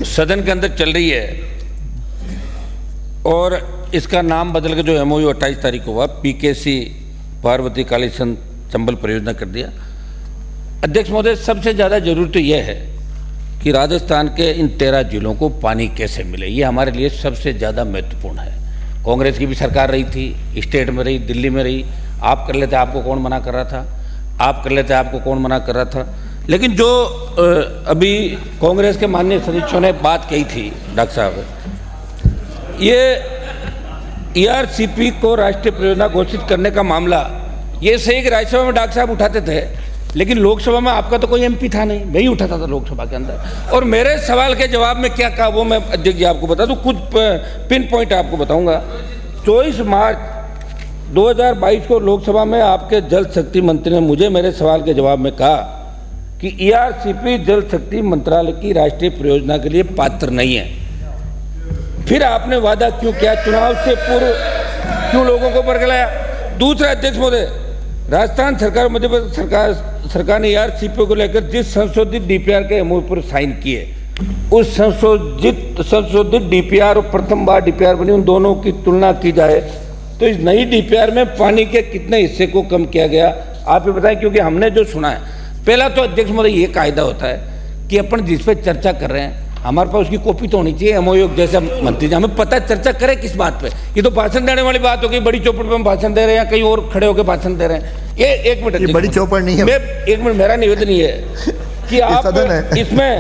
सदन के अंदर चल रही है और इसका नाम बदल के जो एमओयू 28 तारीख को हुआ पीकेसी पार्वती कालीचंद चंबल परियोजना कर दिया। अध्यक्ष महोदय, सबसे ज़्यादा जरूरी तो यह है कि राजस्थान के इन 13 जिलों को पानी कैसे मिले, ये हमारे लिए सबसे ज़्यादा महत्वपूर्ण है। कांग्रेस की भी सरकार रही थी, स्टेट में रही, दिल्ली में रही, आप कर लेते आपको कौन मना कर रहा था, आप कर लेते आपको कौन मना कर रहा था। लेकिन जो अभी कांग्रेस के माननीय सदस्यों ने बात कही थी डॉक्टर साहब, ये ERCP को राष्ट्रीय परियोजना घोषित करने का मामला, ये सही कि राज्यसभा में डॉक्टर साहब उठाते थे, लेकिन लोकसभा में आपका तो कोई MP था नहीं, मैं ही उठाता था लोकसभा के अंदर। और मेरे सवाल के जवाब में क्या कहा वो मैं अध्यक्ष जी आपको बता दूं, कुछ पिन पॉइंट आपको बताऊंगा। 24 मार्च 2022 को लोकसभा में आपके जल शक्ति मंत्री ने मुझे मेरे सवाल के जवाब में कहा कि ERCP जल शक्ति मंत्रालय की राष्ट्रीय परियोजना के लिए पात्र नहीं है। फिर आपने वादा क्यों किया, चुनाव से पूर्व क्यों लोगों को बरगलाया? दूसरा अध्यक्ष महोदय, राजस्थान सरकार मध्य प्रदेश सरकार ने ERCP को लेकर जिस संशोधित DPR के MOU पर साइन किए, उस संशोधित DPR और प्रथम बार DPR बनी, उन दोनों की तुलना की जाए तो इस नई DPR में पानी के कितने हिस्से को कम किया गया, आप ये बताएं। क्योंकि हमने जो सुना है, पहला तो अध्यक्ष महोदय ये कायदा होता है कि अपन जिस पे चर्चा कर रहे हैं हमारे पास उसकी कॉपी तो होनी चाहिए। MOU जैसे मंत्री जी, हमें पता है चर्चा करें किस बात पे। ये तो भाषण देने वाली बात हो गई, बड़ी चौपड़ पे हम भाषण दे रहे हैं, कहीं और खड़े होकर भाषण दे रहे हैं। ये एक मिनट, ये बड़ी चौपड़ नहीं है। एक मिनट, मेरा निवेदन ये है कि आप इसमें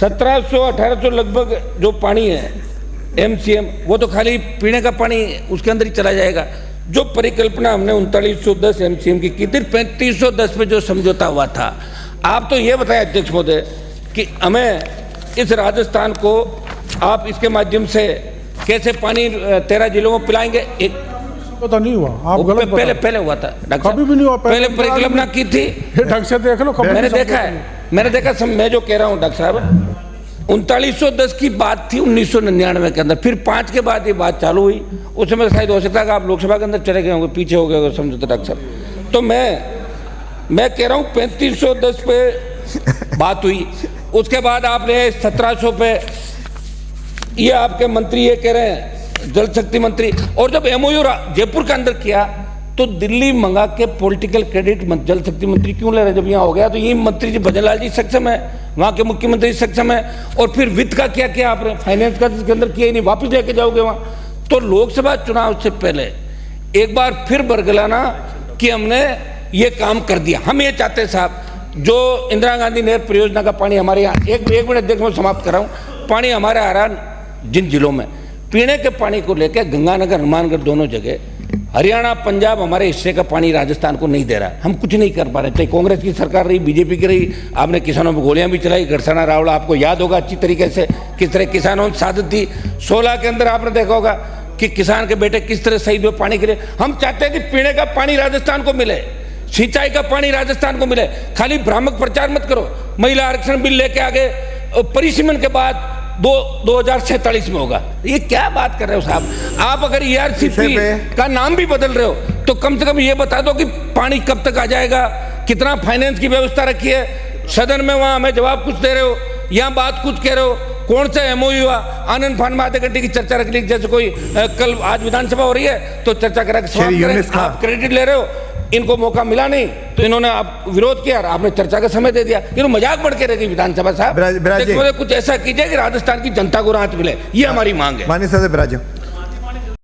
1700-1800 लगभग जो पानी है MCM, वो तो खाली पीने का पानी उसके अंदर ही चला जाएगा। जो परिकल्पना हमने 3910 MCM की थी, 3510 पे जो समझौता हुआ था, आप तो ये बताएं अध्यक्ष महोदय कि हमें इस राजस्थान को आप इसके माध्यम से कैसे पानी 13 जिलों को पिलाएंगे? एक पता नहीं हुआ, आप गलत पहले हुआ था डॉक्टर, कभी भी नहीं हुआ। पहले परिकल्पना की थी, ढंग से देख लो। मैंने देखा है, मैंने देखा। मैं जो कह रहा हूँ डॉक्टर साहब, 3910 की बात थी 1999 के अंदर, फिर 5 के बाद ये बात चालू हुई। उस समय शायद हो सकता है कि आप लोकसभा के अंदर चले गए होंगे, पीछे हो गए होंगे समझौता डॉक्टर साहब। तो मैं कह रहा हूँ 3510 पे बात हुई, उसके बाद आपने 1700 पे, ये आपके मंत्री ये कह रहे हैं जल शक्ति मंत्री। और जब MOU जयपुर के अंदर किया तो दिल्ली मंगा के पॉलिटिकल क्रेडिट जल शक्ति मंत्री क्यों ले रहे? जब यहाँ हो गया तो ये मंत्री जी भजन लाल जी सक्षम है, वहाँ के मुख्यमंत्री सक्षम है। और फिर वित्त का क्या किया आपने, फाइनेंस का इसके अंदर किया ही नहीं, वापस लेके जाओगे वहाँ। तो लोकसभा चुनाव से पहले एक बार फिर बरगलाना कि हमने ये काम कर दिया। हम ये चाहते हैं साहब, जो इंदिरा गांधी नहर परियोजना का पानी हमारे यहाँ, एक मिनट देखो मैं समाप्त कर रहा हूँ, पानी हमारे आ रहा जिन जिलों में पीने के पानी को लेकर गंगानगर हनुमानगढ़ दोनों जगह, हरियाणा पंजाब हमारे हिस्से का पानी राजस्थान को नहीं दे रहा। हम कुछ नहीं कर पा रहे, चाहे कांग्रेस की सरकार रही, बीजेपी की रही। आपने किसानों पर गोलियां भी चलाई, गड़साना रावड़ा, आपको याद होगा अच्छी तरीके से किस तरह किसानों ने साधत दी। 16 के अंदर आपने देखा होगा कि किसान के बेटे किस तरह शहीद हुए पानी के लिए। हम चाहते हैं कि पीने का पानी राजस्थान को मिले, सिंचाई का पानी राजस्थान को मिले। खाली भ्रामक प्रचार मत करो। महिला आरक्षण बिल लेके आगे परिसीमन के बाद 2047 में होगा। ये क्या बात कर रहे हो साहब? आप अगर ERCP का नाम भी बदल रहे हो तो कम से कम ये बता दो कि पानी कब तक आ जाएगा, कितना फाइनेंस की व्यवस्था रखी है। सदन में वहां हमें जवाब कुछ दे रहे हो, यहाँ बात कुछ कह रहे हो। कौन सा MOU हुआ? आनंद फान में आधे घंटे की चर्चा रख ली, जैसे कोई कल आज विधानसभा हो रही है तो चर्चा करा के आप क्रेडिट ले रहे हो। इनको मौका मिला नहीं तो इन्होंने आप विरोध किया, आपने चर्चा का समय दे दिया। ये तो मजाक बढ़ के रहेगी विधानसभा साहब। कुछ ऐसा कीजिए कि राजस्थान की जनता को राहत मिले, ये हमारी मांग है। माननीय सदस्य